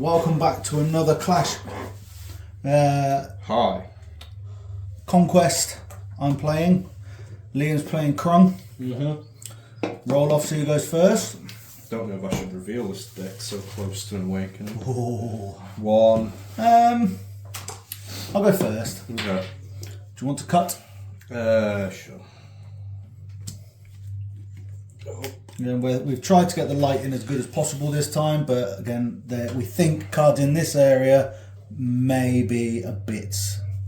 welcome back to another clash. Hi. Conquest, I'm playing. Liam's playing Krung. Roll off, see who goes first. Don't know if I should reveal this deck so close to an awakening. Oh. One. I'll go first. Okay. Do you want to cut? Sure. Yeah, we've tried to get the light in as good as possible this time, but again, we think cards in this area may be a bit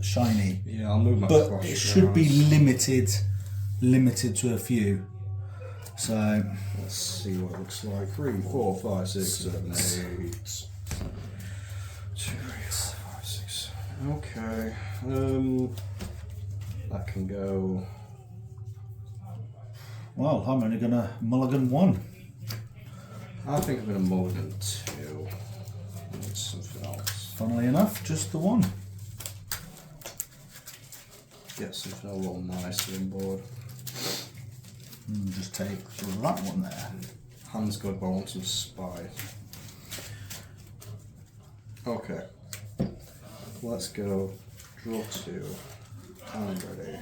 shiny. Yeah, I'll move my but it should be limited to a few. So let's see what it looks like. 3, 4, 5, 6, 7, 8. 2, 3, 4, 5, 6. Okay. That can go. Well, I'm only gonna mulligan one. I think I'm gonna mulligan 2. Need something else. Funnily enough, just the one. Get something a little nicer on board. And just take that one there. Hand's good, but I want some spice. Okay. Let's go. Draw 2. I'm ready.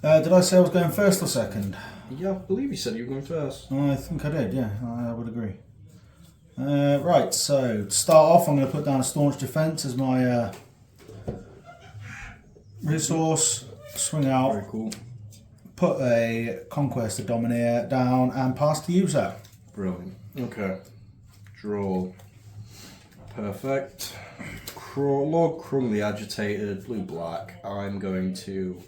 Did I say I was going first or second? Yeah, I believe you said you were going first. I think I did, yeah, I would agree. Right, so to start off, I'm going to put down a staunch defense as my resource. Swing out. Very cool. Put a Conquest, a Domineer down, and pass to user. Brilliant. Okay. Draw. Perfect. Lord Krung the Agitated, blue-black. I'm going to...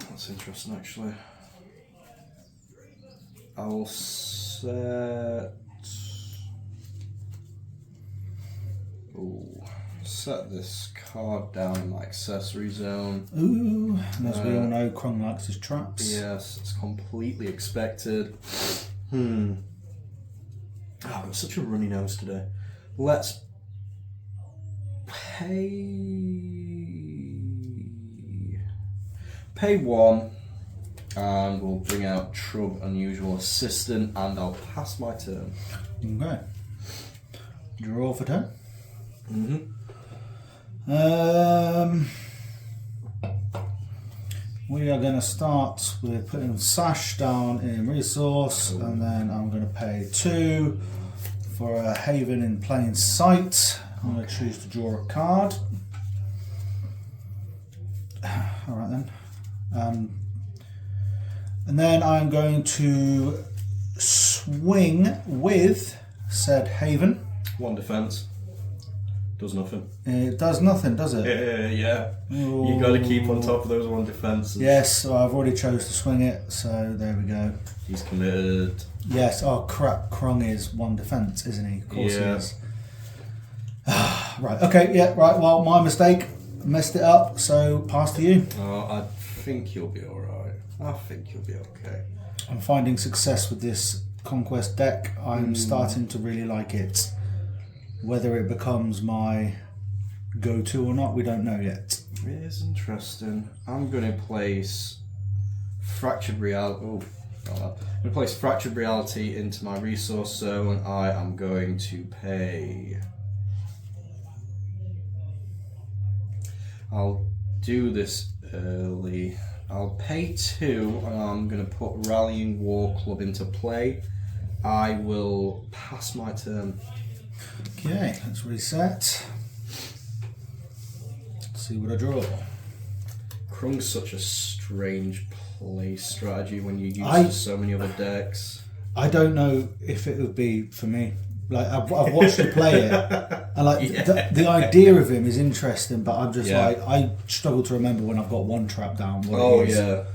That's interesting, actually. I'll set this card down in my accessory zone. Ooh, and as we all know, Krung likes his traps. Yes, it's completely expected. Oh, I've got such a runny nose today. Let's pay 1, and we'll bring out Shrub Unusual Assistant, and I'll pass my turn. Okay. Draw for turn. We are going to start with putting Sash down in resource, and then I'm going to pay 2 for a Haven in plain sight. I'm going to choose to draw a card. Alright then. And then I'm going to swing with said Haven. 1 defense. Does nothing. It does nothing, does it? Yeah. Ooh. You got to keep on top of those 1 defenses. Yes, so I've already chose to swing it, so there we go. He's committed. Yes, oh crap, Krung is 1 defense, isn't he? Of course he is. Right, okay, yeah, right, well, my mistake. Messed it up, so pass to you. Oh, I think you'll be alright. I think you'll be okay. I'm finding success with this Conquest deck. I'm starting to really like it. Whether it becomes my go-to or not, we don't know yet. It is interesting. I'm going to place Fractured Reality. Oh, I'm going to place Fractured Reality into my resource zone. I am going to pay. I'll do this early. I'll pay 2, and I'm going to put Rallying War Club into play. I will pass my turn. Okay, let's reset. Let's see what I draw. Krung's such a strange play strategy when you use so many other decks. I don't know if it would be for me. Like I've watched you play it, and like the idea of him is interesting, but I'm just like I struggle to remember when I've got 1 trap down. What it is. Yeah.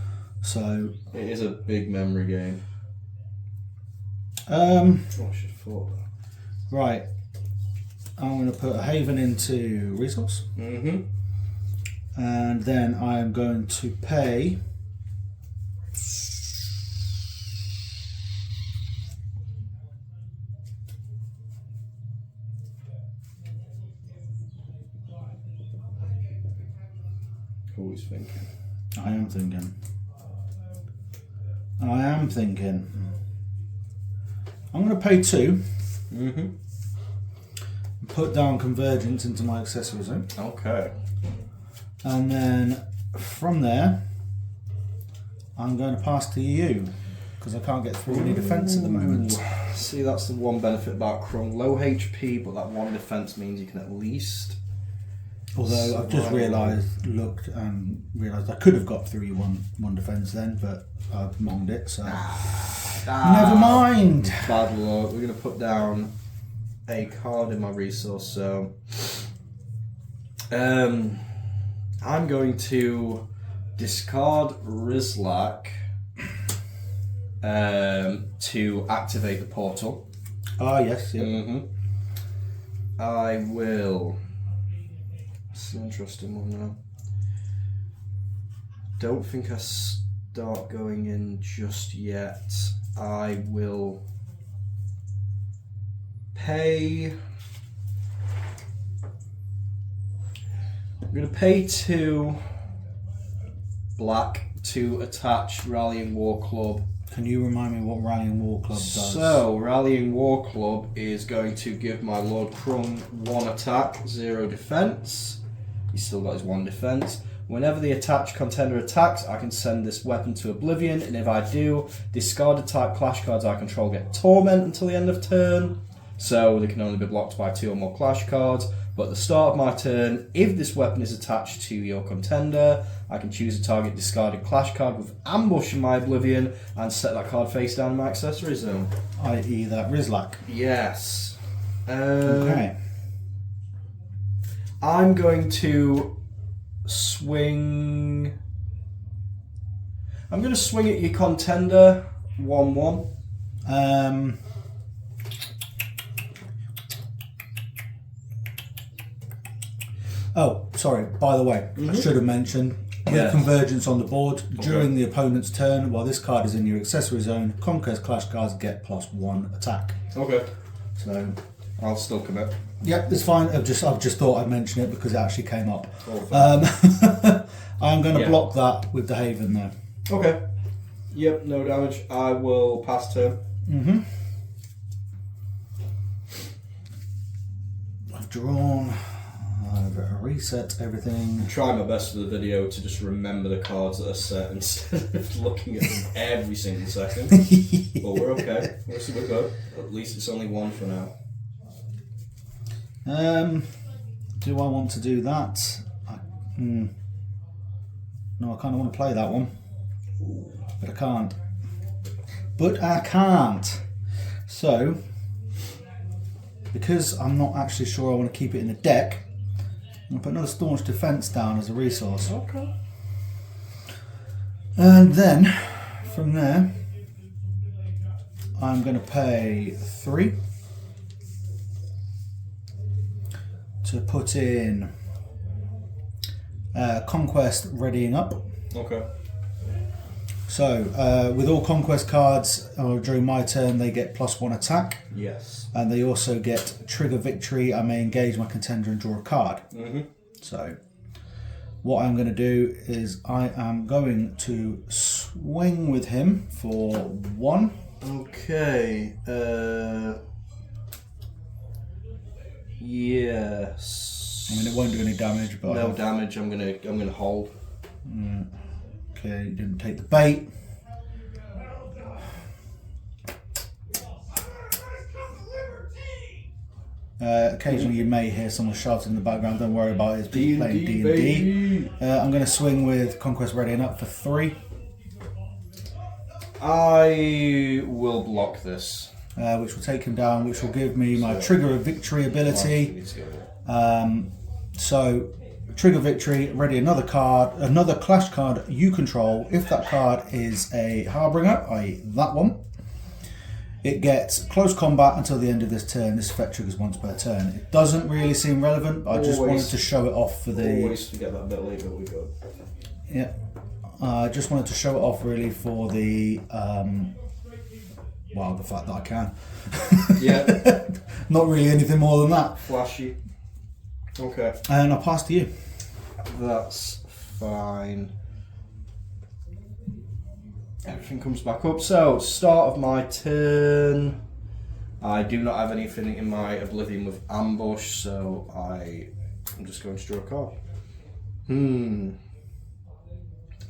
So it is a big memory game. I should have thought that. Right. I'm going to put a Haven into resource. And then I'm going to pay Always thinking. I am thinking. I'm going to pay 2. Mm-hmm. Put down Convergence into my accessory zone. Okay. And then from there, I'm going to pass to you because I can't get through any defence at the moment. See, that's the one benefit about Krung. Low HP, but that one defence means you can at least. Although I've just looked and realised I could have got through one defence then, but I've monged it, so never mind. Bad luck. We're going to put down a card in my resource, so I'm going to discard Rizlak to activate the portal. Ah, yes, yeah. Mm-hmm. I will. It's an interesting one now. Don't think I start going in just yet. I will pay. I'm going to pay 2 black to attach Rallying War Club. Can you remind me what Rallying War Club does? So, Rallying War Club is going to give my Lord Krung 1 attack, 0 defense. He's still got his 1 defense. Whenever the attached contender attacks, I can send this weapon to Oblivion, and if I do, discarded type clash cards I control get Torment until the end of turn. So they can only be blocked by 2 or more clash cards. But at the start of my turn, if this weapon is attached to your contender, I can choose a target discarded clash card with Ambush in my Oblivion and set that card face down in my accessory zone. I.e. that Rizlak. Yes. Okay. I'm going to swing. I'm going to swing at your contender 1/1. Oh, sorry, by the way, I should have mentioned, with Convergence on the board, during the opponent's turn, while this card is in your accessory zone, Conquest clash cards get +1 attack. Okay. So, I'll still commit. Yep, it's fine. I've just thought I'd mention it because it actually came up. I'm going to block that with the Haven though. Okay. Yep, no damage. I will pass turn. Mm-hmm. I've drawn. I've reset everything. Try my best for the video to just remember the cards that are set instead of looking at them every single second. But we're okay. We're good. At least it's only 1 for now. Do I want to do that? No, I kind of want to play that one. But I can't. So, because I'm not actually sure I want to keep it in the deck, I'm going to put another Staunch Defense down as a resource. Okay. And then, from there, I'm going to pay 3 to put in Conquest readying up. Okay. So, with all Conquest cards, during my turn, they get +1 attack. Yes. And they also get Trigger Victory. I may engage my contender and draw a card. Mm-hmm. So, what I'm going to do is I am going to swing with him for 1. Okay. Yes. I mean, it won't do any damage, but no damage. I'm gonna hold. Okay, you didn't take the bait. Occasionally you may hear someone shouting in the background. Don't worry about it. It's people playing D&D. I'm going to swing with Conquest readying up for 3. I will block this. Which will take him down, which will give me my Trigger of Victory ability. So, Trigger Victory, ready another card, another clash card you control. If that card is a Harbinger, i.e. that one, it gets close combat until the end of this turn. This effect triggers once per turn. It doesn't really seem relevant, but I just wanted to show it off for the... Always forget that bit later, we go. Yeah. I just wanted to show it off really for the... well, the fact that I can. Yeah. Not really anything more than that. Flashy. Okay. And I'll pass to you. That's fine. Everything comes back up. So, start of my turn. I do not have anything in my Oblivion with Ambush, so I'm just going to draw a card.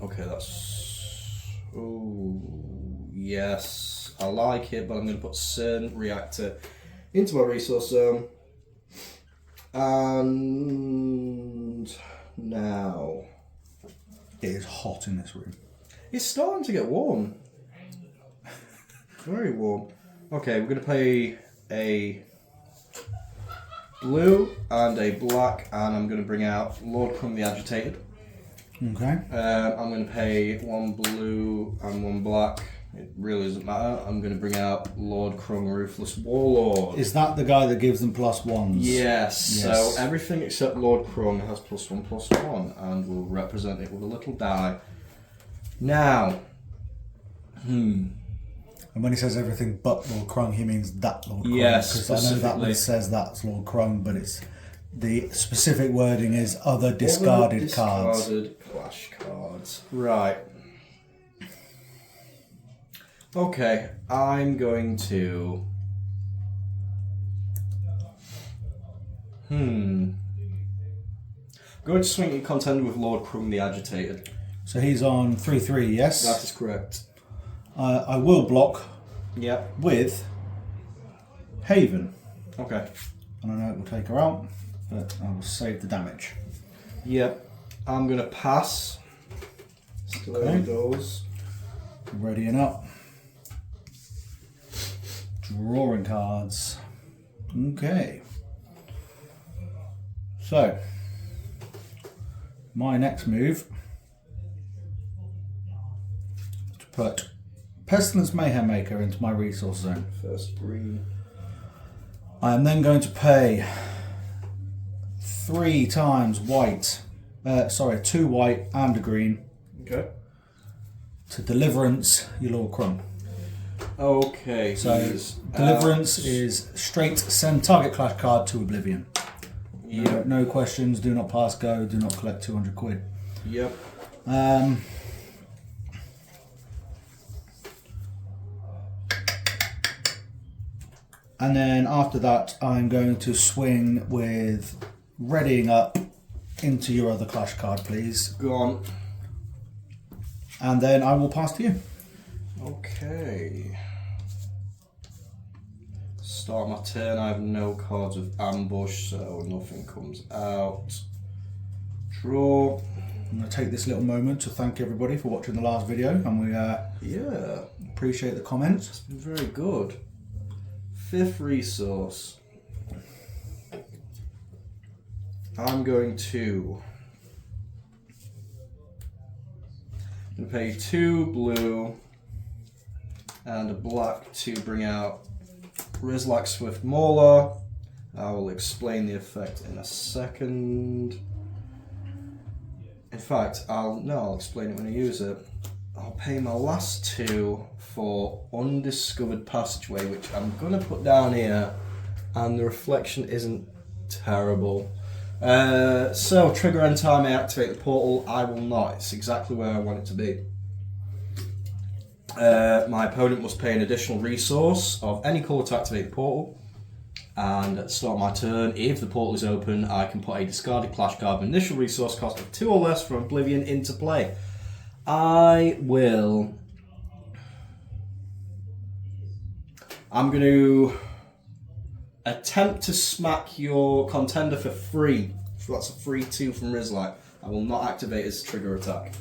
Okay, that's... Oh, yes. I like it, but I'm going to put CERN Reactor into my resource zone. And now... It is hot in this room. It's starting to get warm. Very warm. Okay, we're going to play a blue and a black, and I'm going to bring out Lord Krung the Agitated. Okay. I'm going to pay one blue and one black. It really doesn't matter. I'm going to bring out Lord Krung Ruthless Warlord. Is that the guy that gives them +1s? Yes. So everything except Lord Krung has +1/+1, and we'll represent it with a little die. Now, And when he says everything but Lord Krung, he means that Lord Krung. Yes, because I know that one says that's Lord Krung, but it's the specific wording is other discarded cards. Discarded clash cards. Right. Okay, I'm going to... Going to swing in contender with Lord Krung the Agitated. So he's on 3/3, yes? That is correct. I will block Yep. with Haven. Okay. And I know it will take her out, but I will save the damage. Yep. I'm going to pass. Still early doors. Readying up. Drawing cards. Okay. So, my next move is to put Pestilence Mayhem Maker into my resource zone. First green. I am then going to pay 3 times white, 2 white and a green. Okay. To Deliverance your Lord Krung. Okay. So Deliverance is straight send target clash card to Oblivion. Yep. No questions, do not pass go, do not collect 200 quid. Yep. And then after that, I'm going to swing with readying up into your other clash card, please. Go on. And then I will pass to you. Okay. Start my turn. I have no cards with ambush, so nothing comes out. Draw. I'm going to take this little moment to thank everybody for watching the last video, and we appreciate the comments. It's been very good. 5th resource. I'm going to pay 2 blue and a black to bring out Rizlak Swift Mauler. I will explain the effect in a second. In fact, I'll explain it when I use it. I'll pay my last 2 for Undiscovered Passageway, which I'm going to put down here, and the reflection isn't terrible. So, trigger end time I activate the portal. I will not. It's exactly where I want it to be. My opponent must pay an additional resource of any colour to activate the portal. And at the start of my turn, if the portal is open, I can put a discarded clash card with initial resource cost of 2 or less from Oblivion into play. I'm going to attempt to smack your contender for free. So that's a free 2 from Rizlak. I will not activate his trigger attack.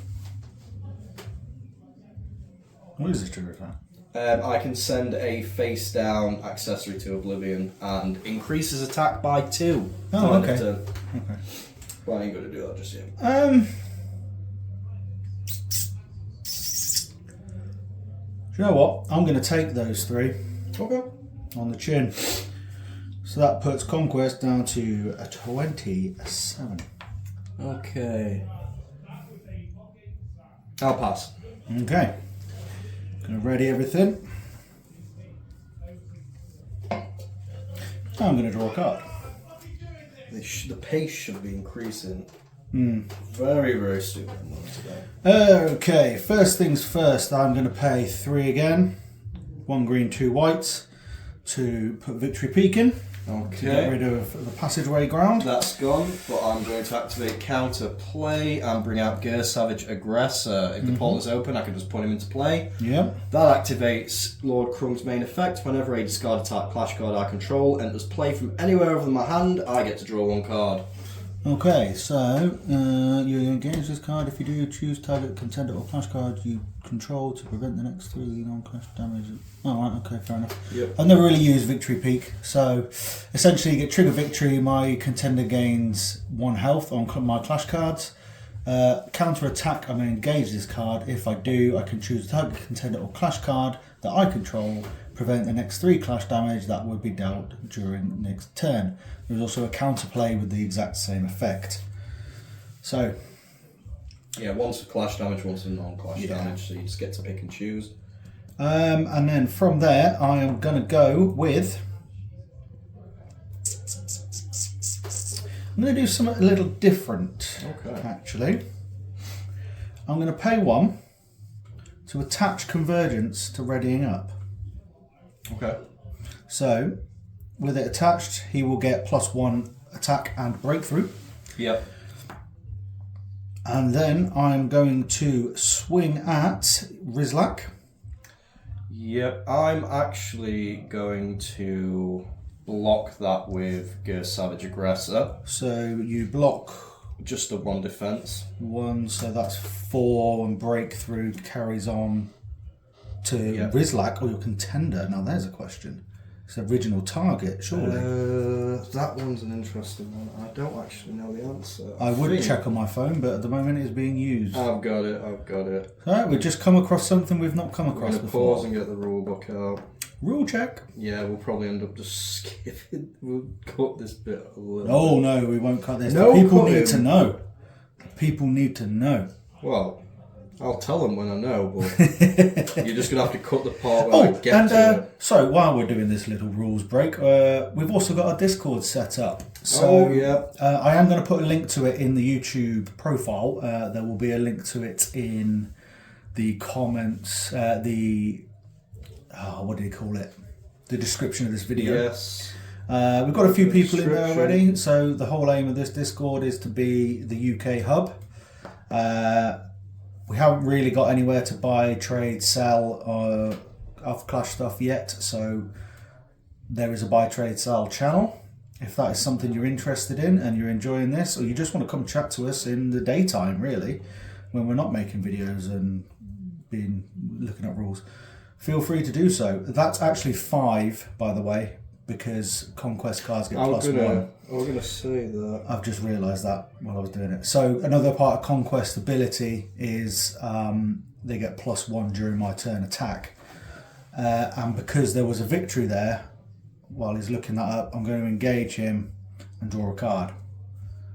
What is this trigger attack? I can send a face down accessory to Oblivion and increase his attack by 2. Oh, okay. Okay. Well, I ain't going to do that just yet. Do you know what? I'm going to take those 3 Okay. on the chin. So that puts Conquest down to a 27. Okay. I'll pass. Okay. Going to ready everything. I'm going to draw a card. The pace should be increasing. Very, very soon today. Okay, first things first, I'm going to pay 3 again. 1 green, 2 whites to put Victory Peak in. Okay. To get rid of the passageway ground. That's gone, but I'm going to activate counter play and bring out Ger Savage Aggressor. If the portal is open, I can just put him into play. Yeah. That activates Lord Krung's main effect. Whenever a discard attack clash card I control enters play from anywhere other than my hand, I get to draw 1 card. Okay, so you engage this card. If you do, choose target contender or clash card you control to prevent the next 3 non-clash damage. Oh, right, okay, fair enough. Yep. I've never really used Victory Peak, so essentially you get trigger victory. My contender gains 1 health on my clash cards. Counter attack, I'm going to engage this card. If I do, I can choose a target contender or clash card that I control, prevent the next 3 clash damage that would be dealt during the next turn. There's also a counterplay with the exact same effect. So, yeah, one's for clash damage, one's for non-clash damage, so you just get to pick and choose. And then from there, I am going to go with. I'm going to do something a little different. Okay. Actually, I'm going to pay 1 to attach Convergence to readying up. Okay. So, with it attached, he will get +1 attack and breakthrough. Yep. And then I'm going to swing at Rizlak. Yep. I'm actually going to block that with Ger Savage Aggressor. So you block just the 1 defense. 1, so that's 4, and breakthrough carries on to Rizlak or your contender. Now there's a question. It's original target, surely. That one's an interesting one. I don't actually know the answer. I would check on my phone, but at the moment it's being used. I've got it. So we've just come across something we've not come across We're going to before. pause and get the rule book out. Rule check. Yeah, we'll probably end up just skipping. We'll cut this bit a little Oh bit. no, we won't cut this. No People cutting. need to know. People need to know. Well, I'll tell them when I know, but you're just going to have to cut the part where I get to it. So while we're doing this little rules break, we've also got our Discord set up. So I am going to put a link to it in the YouTube profile. There will be a link to it in the comments, what do you call it? The description of this video. Yes. We've got a few people in there already. So the whole aim of this Discord is to be the UK hub. We haven't really got anywhere to buy, trade, sell off Clash stuff yet, so there is a buy, trade, sell channel. If that is something you're interested in and you're enjoying this, or you just want to come chat to us in the daytime, really, when we're not making videos and looking at rules, feel free to do so. That's actually 5, by the way, because Conquest cards get +1. We're going to say that. I've just realised that while I was doing it. So another part of Conquest ability is they get +1 during my turn attack. And because there was a victory there, while he's looking that up, I'm going to engage him and draw a card.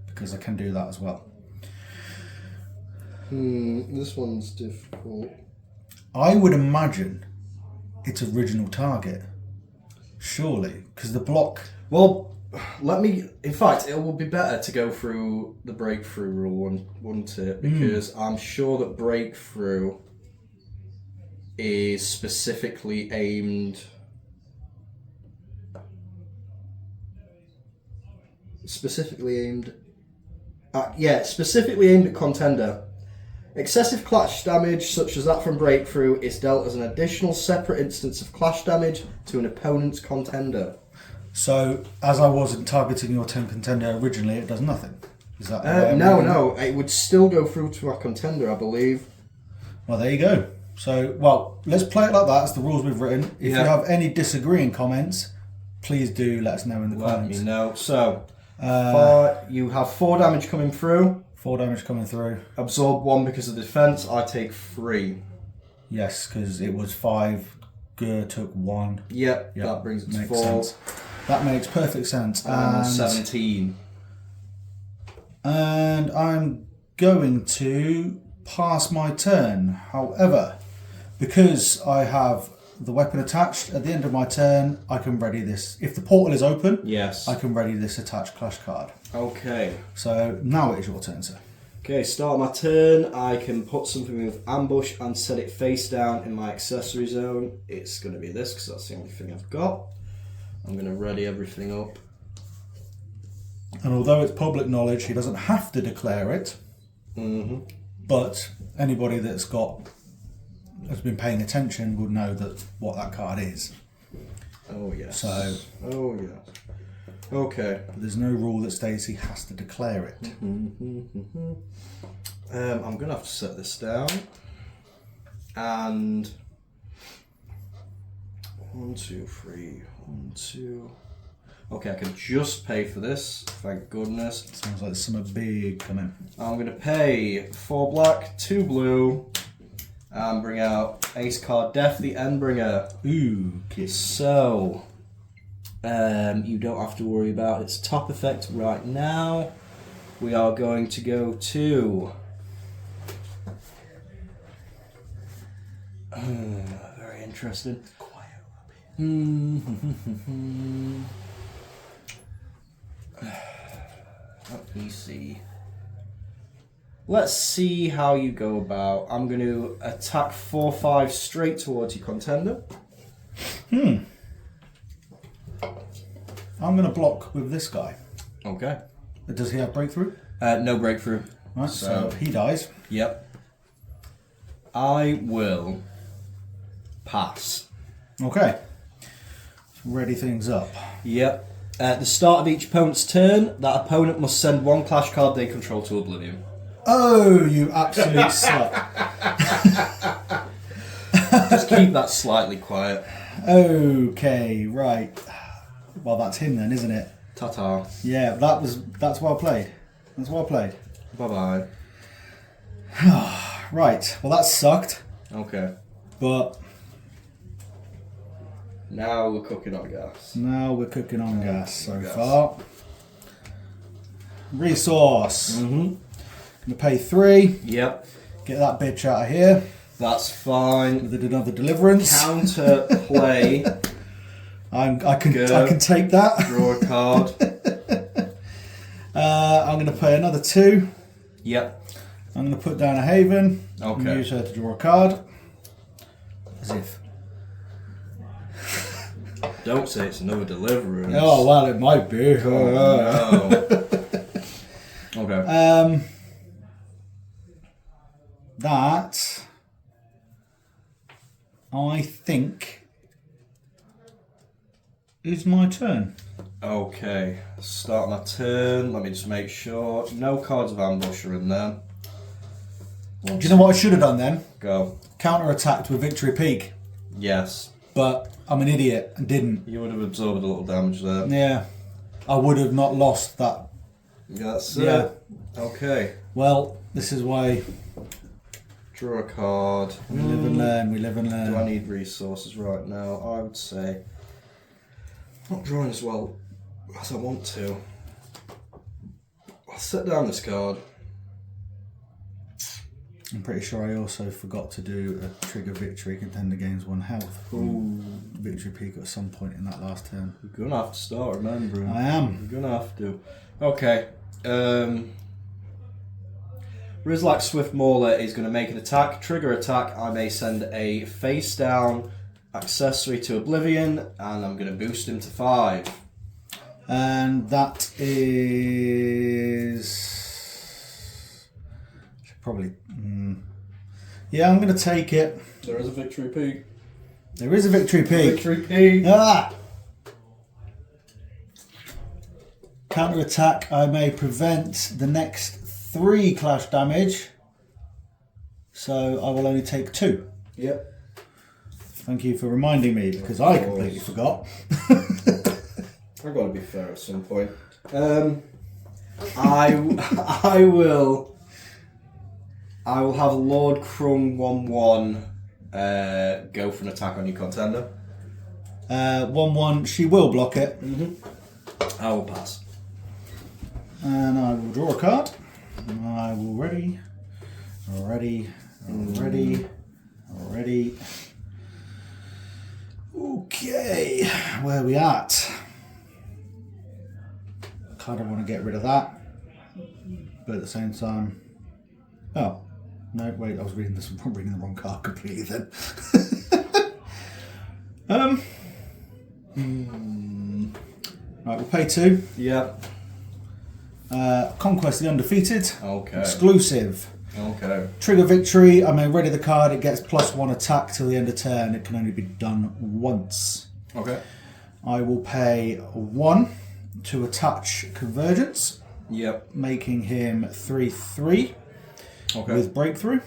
Because I can do that as well. This one's difficult. I would imagine it's original target. Surely. Because the block... Well... in fact, it will be better to go through the breakthrough rule, wouldn't it? Because I'm sure that breakthrough is specifically aimed at contender. Excessive clash damage, such as that from breakthrough, is dealt as an additional separate instance of clash damage to an opponent's contender. So, as I wasn't targeting your turn contender originally, it does nothing. Is that no, it would still go through to our contender, I believe. Well, there you go. So, let's play it like that. It's the rules we've written. If you have any disagreeing comments, please do let us know in the comments. Let me know. So, you have 4 damage coming through. 4 damage coming through. Absorb 1 because of defense. I take 3. Yes, because it was 5. Gur took 1. Yep, that brings it to 4. Sense. That makes perfect sense. And 17. And I'm going to pass my turn. However, because I have the weapon attached, at the end of my turn, I can ready this. If the portal is open, yes, I can ready this attached clash card. Okay. So now it is your turn, sir. Okay, start my turn. I can put something with ambush and set it face down in my accessory zone. It's going to be this because that's the only thing I've got. I'm going to ready everything up. And although it's public knowledge, he doesn't have to declare it. Mm-hmm. But anybody has been paying attention would know what that card is. Oh yes. So. Oh yes. Okay. There's no rule that states he has to declare it. I'm going to have to set this down. And 1, 2, 3, 1, 2. Okay, I can just pay for this. Thank goodness. Sounds like there's something big coming. I'm going to pay 4 black, 2 blue, and bring out Ace card Death the Endbringer. Ooh, okay. So, you don't have to worry about its top effect right now. We are going to go to... very interesting. Let me see. Let's see how you go about. I'm going to attack 4-5 straight towards your contender. I'm going to block with this guy. Okay. Does he have breakthrough? No breakthrough. Right, so he dies. Yep. I will pass. Okay. Ready things up. Yep. At the start of each opponent's turn, that opponent must send 1 clash card they control to oblivion. Oh, you absolute slut. Just keep that slightly quiet. Okay, right. Well, that's him then, isn't it? Ta-ta. Yeah, that's well played. That's well played. Bye-bye. Right, well that sucked. Okay. But now we're cooking on gas. Now we're cooking on gas so gas. far. Resource. Mm-hmm. Gonna pay 3. Yep. Get that bitch out of here. That's fine. With another deliverance. Counter play. I can take that. Draw a card. I'm gonna pay another 2. Yep. I'm gonna put down a Haven. Okay. And use her to draw a card. As if. Don't say it's another deliverance. Oh well, it might be. Oh, no. Okay. That I think is my turn. Okay. Start my turn. Let me just make sure. No cards of ambush are in there. Do you know what I should have done then? Go. Counter-attacked with Victory Peak. Yes. But I'm an idiot and didn't. You would have absorbed a little damage there. Yeah. I would have not lost that. That's Yeah. it. Okay. Well, this is why Draw a card. we live and learn. We live and Do I learn. need resources right now? I would say not drawing as well as I want to. I'll set down this card. I'm pretty sure I also forgot to do a trigger victory, contender gains 1 health. Ooh. Victory Peak at some point in that last turn. You're gonna have to start remembering. I am. You're gonna have to. Okay. Rizlak Swift Mauler is going to make an attack. Trigger attack. I may send a face down accessory to Oblivion, and I'm going to boost him to 5. And that is... Should probably... Yeah, I'm going to take it. There is a victory peak. There is a Victory Peak. Victory peak. Ah! Counter attack. I may prevent the next 3 clash damage. So I will only take 2. Yep. Thank you for reminding me, because I completely forgot. I've got to be fair at some point. I will have Lord Krung 1/1 go for an attack on your contender. 1/1. She will block it. I will pass. And I will draw a card. I will ready. Okay, where are we at? Kind of want to get rid of that, but at the same time, oh no, wait, I'm reading the wrong card completely then. pay 2. Yep. Conquest the Undefeated. Okay. Exclusive. Okay. Trigger Victory. I may ready the card. It gets +1 attack till the end of turn. It can only be done once. Okay. I will pay 1 to attach Convergence. Yep. Making him 3/3 with Breakthrough.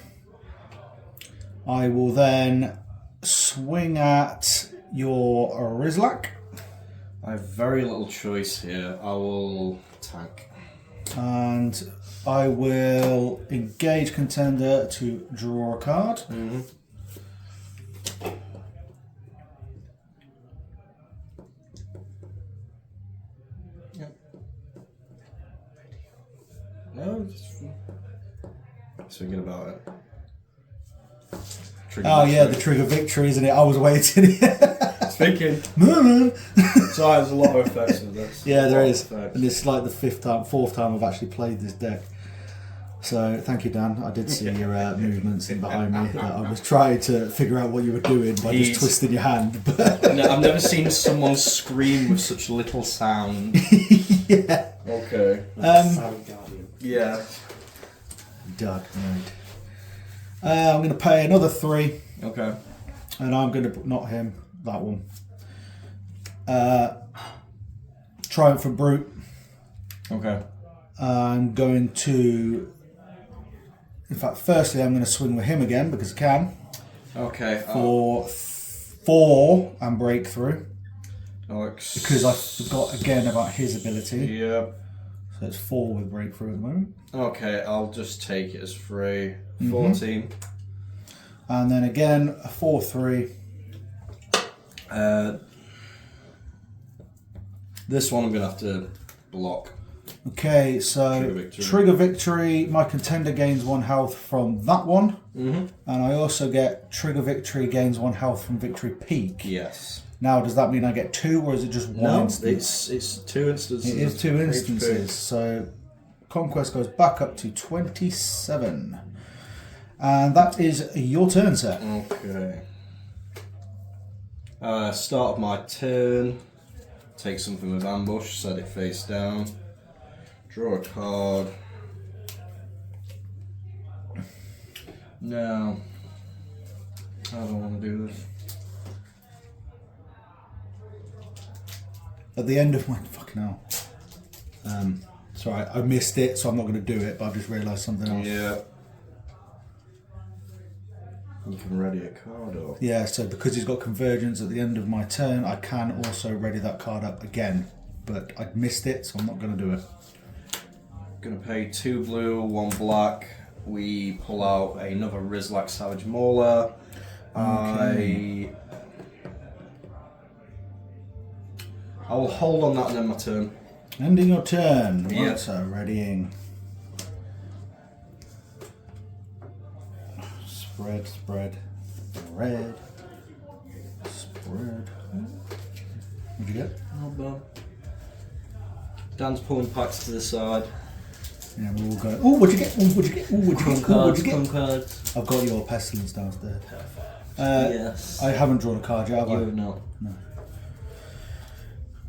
I will then swing at your Rizlak. I have very little choice here. I will tank. And I will engage contender to draw a card. Mm-hmm. Yep. No, just thinking about it. The Trigger Victory, isn't it? I was waiting. Speaking. So there's a lot of effects with this. Yeah, there is. And it's like the fourth time I've actually played this deck. So thank you, Dan. I did see your movements in behind me. I was trying to figure out what you were doing by just twisting your hand. No, I've never seen someone scream with such little sound. Yeah. Okay. Sound Guardian. Yeah. Dark Knight. I'm going to pay another 3. Okay. And I'm going to not him. That one. Triumphant Brute. Okay. I'm going to. In fact, firstly, I'm going to swing with him again because I can. Okay. For 4 and Breakthrough. Alex. Because I forgot again about his ability. Yeah. So it's 4 with Breakthrough at the moment. Okay, I'll just take it as free. 14. And then again, a 4/3. This one I'm going to have to block. Okay, so Trigger Victory. My contender gains 1 health from that one. Mm-hmm. And I also get Trigger Victory gains 1 health from Victory Peak. Yes. Now, does that mean I get 2 or is it just 1 No, instance? it's 2 instances. It is 2 instances. HP. So Conquest goes back up to 27. And that is your turn, sir. Okay. Start of my turn. Take something with ambush, set it face down. Draw a card. No. I don't want to do this. At the end of my fucking hell. Sorry, I missed it, so I'm not going to do it, but I've just realised something else. Yeah. You can ready a card up. Yeah, so because he's got Convergence at the end of my turn, I can also ready that card up again. But I missed it, so I'm not going to do it. Gonna pay 2 blue, 1 black. We pull out another Rizlak Savage Mauler. Okay. I will hold on that and end my turn. Ending your turn. Yeah. Right, so readying. Spread, spread, red, spread. What'd you get? Not bad. Dan's pulling packs to the side. Yeah, we're all going. Oh, what'd you get? Oh, what'd you get? Oh, what'd you get? Oh, what'd you get? Krung cards. I've got your Pestilence downstairs. Yes. I haven't drawn a card yet, have I? You have not. No.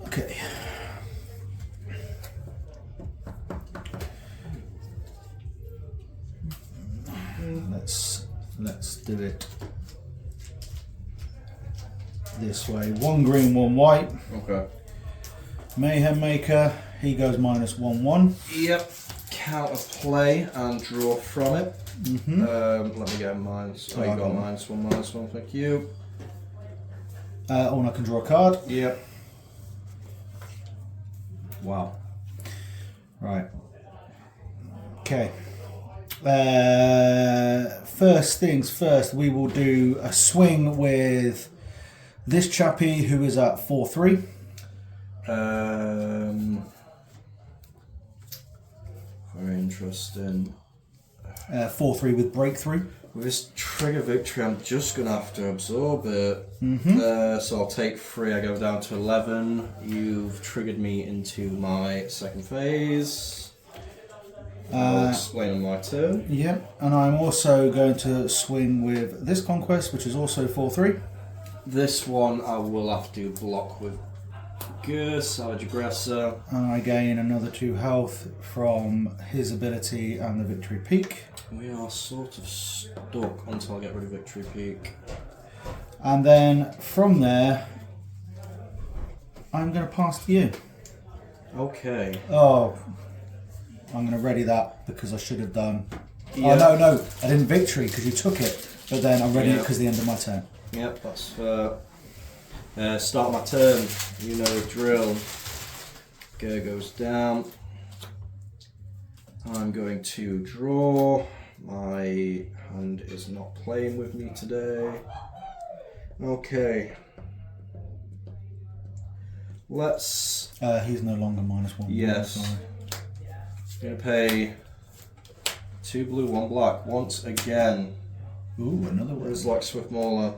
Okay. Let's do it this way. 1 green, 1 white. Okay. Mayhem Maker. He goes -1/1. Yep. Counter play and draw from it. Mm-hmm. Let me get a minus. Oh, you got -1/-1. Thank you. And I can draw a card. Yep. Wow. Right. Okay. First things first, we will do a swing with this chappie who is at 4/3. Very interesting. 4/3 with Breakthrough. With this Trigger Victory, I'm just going to have to absorb it. Mm-hmm. So I'll take 3, I go down to 11. You've triggered me into my second phase. I'll explain on my turn. Yeah, and I'm also going to swing with this Conquest, which is also 4/3. This one I will have to block with good. Savage Aggressor. And I gain another 2 health from his ability and the Victory Peak. We are sort of stuck until I get rid of Victory Peak. And then from there, I'm going to pass to you. Okay. Oh, I'm going to ready that because I should have done. Yeah. Oh, no, I didn't Victory because you took it. But then I'm ready because the end of my turn. Yep, that's start my turn. You know the drill. Gear goes down. I'm going to draw. My hand is not playing with me today. Okay. Let's... he's no longer -1. Yes. Sorry. I'm going to pay 2 blue, 1 black. Once again. Ooh, another one. It's like Swift Mauler.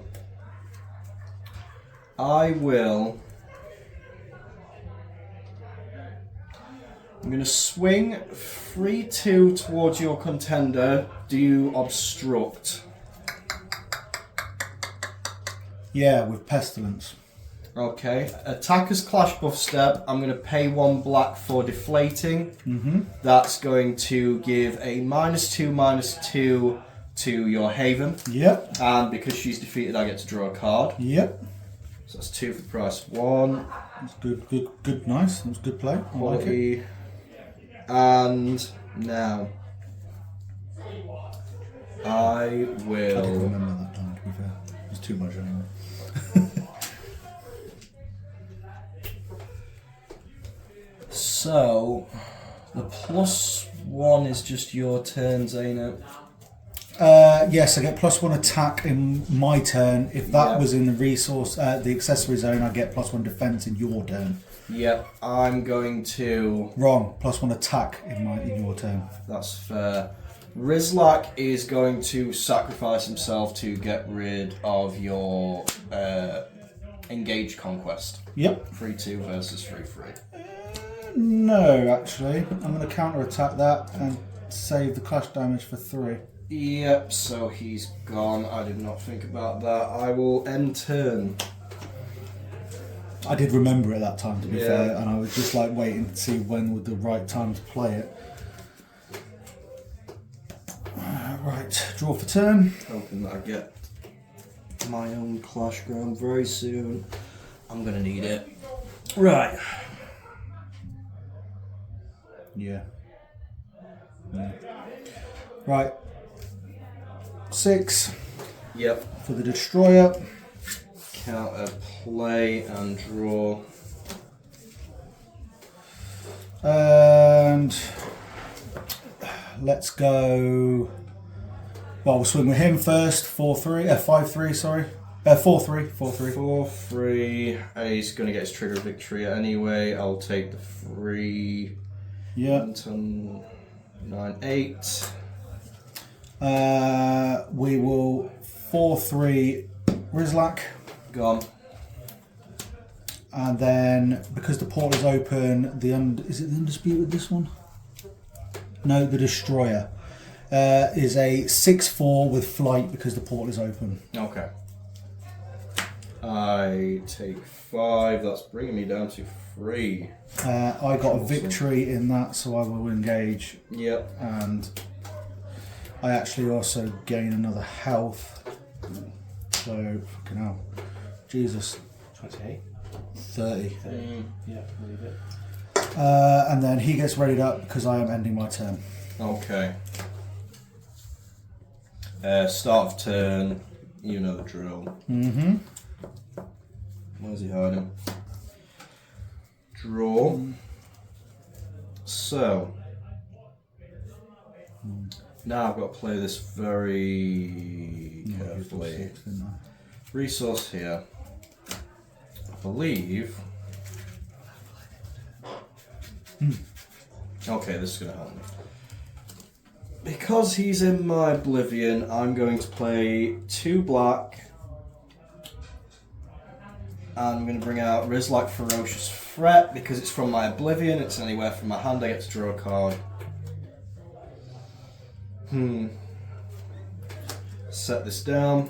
I will... I'm going to swing 3-2 towards your contender. Do you obstruct? Yeah, with Pestilence. Okay. Attacker's Clash buff step. I'm going to pay 1 black for deflating. That's going to give a -2/-2 to your Haven. Yep. And because she's defeated, I get to draw a card. Yep. So that's 2 for the price of 1. That's good, nice. That's good play. I like it. And now I will. I didn't remember that time, to be fair. It's too much anyway. So the +1 is just your turns, ain't it? Yes, I get +1 attack in my turn. If that was in the resource, the accessory zone, I get +1 defense in your turn. Yep, I'm going to... Wrong. +1 attack in your turn. That's fair. Rizlak is going to sacrifice himself to get rid of your engaged Conquest. Yep. 3-2 versus 3-3. No, actually. I'm going to counter-attack that and save the clash damage for 3. Yep, so he's gone. I did not think about that. I will end turn. I did remember at that time, to be fair, and I was just like waiting to see when would the right time to play it. Right, draw for turn. Hoping that I get my own Clash Ground very soon. I'm going to need it. Right. Yeah. Right. 6. Yep. For the Destroyer. Counter play and draw. And let's go. Well, we'll swing with him first. 5-3, sorry. 4-3. 4-3. 4-3. He's going to get his trigger victory anyway. I'll take the 3. Yeah. 9-8. We will 4-3 Rizlak. Gone. And then, because the portal is open, is it the Undisputed, this one? No, the Destroyer is a 6-4 with flight because the portal is open. Okay. I take 5. That's bringing me down to 3. I got a victory in that, so I will engage. Yep. And I actually also gain another health. So, fucking hell. Jesus. 28. 30. Yeah, leave it. And then he gets readied up because I am ending my turn. Okay. Start of turn. You know the drill. Mm-hmm. Where's he hiding? Draw. So. Now I've got to play this very carefully. Resource here. I believe. Okay, this is going to help me. Because he's in my Oblivion, I'm going to play 2 black. And I'm going to bring out Rizlak Ferocious Threat because it's from my Oblivion. It's anywhere from my hand. I get to draw a card. Set this down.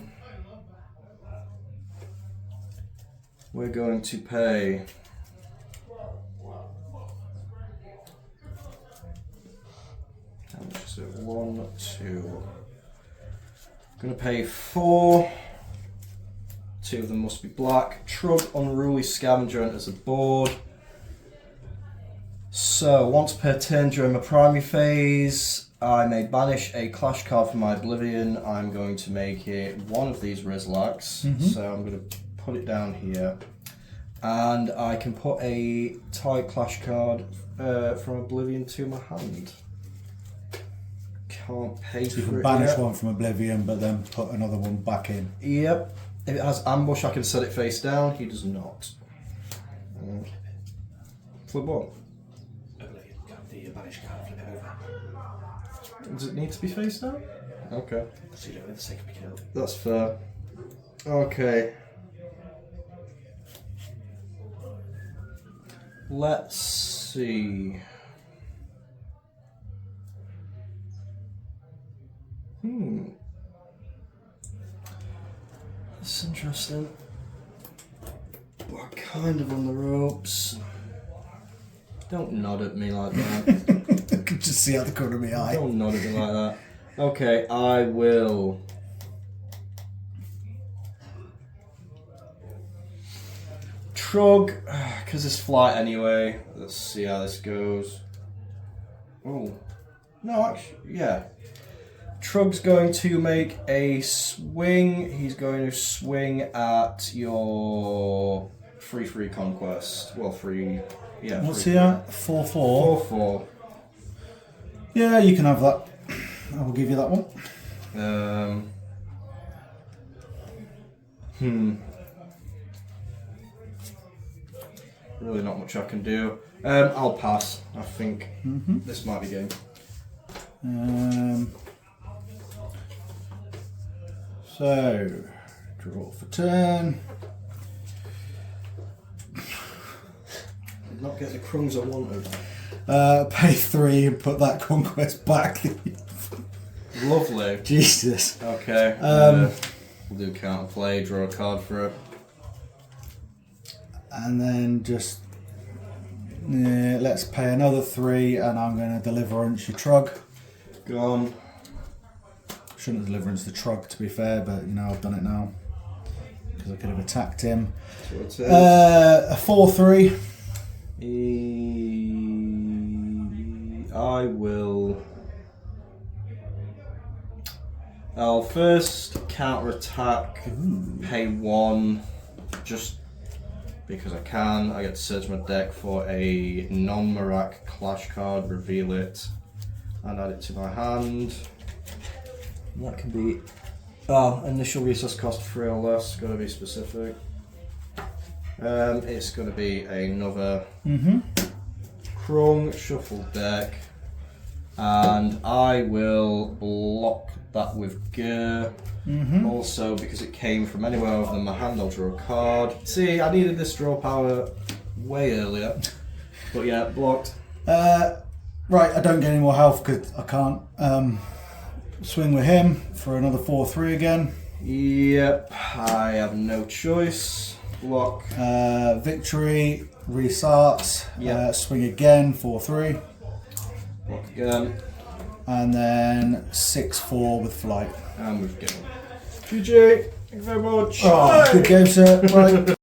We're going to pay 1, 2. Gonna pay 4. 2 of them must be black. Shrug Unruly Scavenger enters the board. So, once per turn during my primary phase, I may banish a clash card from my Oblivion. I'm going to make it one of these Rizlax. So I'm going to put it down here. And I can put a type clash card from Oblivion to my hand. Can't pay So you for can it banish yet. one from Oblivion, but then put another one back in. Yep. If it has ambush, I can set it face down. He does not. Flip what? Oblivion, the banish card, flip it over. Does it need to be face down? Okay. So you do it for the sake of picking it up. That's fair. Okay. Let's see. That's interesting. We're kind of on the ropes. Don't nod at me like that. I can just see out the corner of my eye. Don't nod at me like that. Okay, I will. Trug, because it's flight anyway. Let's see how this goes. Oh, no, actually, yeah. Trug's going to make a swing. He's going to swing at your 3/3 Conquest. Well, 3. Yeah. What's 3/3. he at? 4/4. 4/4. Yeah, you can have that. I will give you that one. Really not much I can do. I'll pass. I think this might be game. So, draw for turn. Not getting the crumbs I wanted. Pay 3 and put that Conquest back. Lovely. Jesus. Okay. We'll do counterplay, draw a card for it. And then just let's pay another 3 and I'm going to Deliverance your Trug. Gone. Shouldn't have Deliverance the Trug to be fair, but you know I've done it now. Because I could have attacked him. So it is. A 4/3. I will. I'll first counter attack, pay 1, just because I can. I get to search my deck for a non-Marak clash card, reveal it, and add it to my hand. And that can be. Initial resource cost 3 or less, gotta be specific. It's going to be another Krung shuffle deck, and I will block that with Gur. Also, because it came from anywhere other than my hand, I'll draw a card. See, I needed this draw power way earlier, but yeah, blocked. Right, I don't get any more health because I can't swing with him for another 4/3 again. Yep, I have no choice. Block. Victory, restarts, Yep. swing again, 4/3. Block again. And then 6/4 with flight. And we've given. GG, thank you very much. Oh, good game, sir. Right.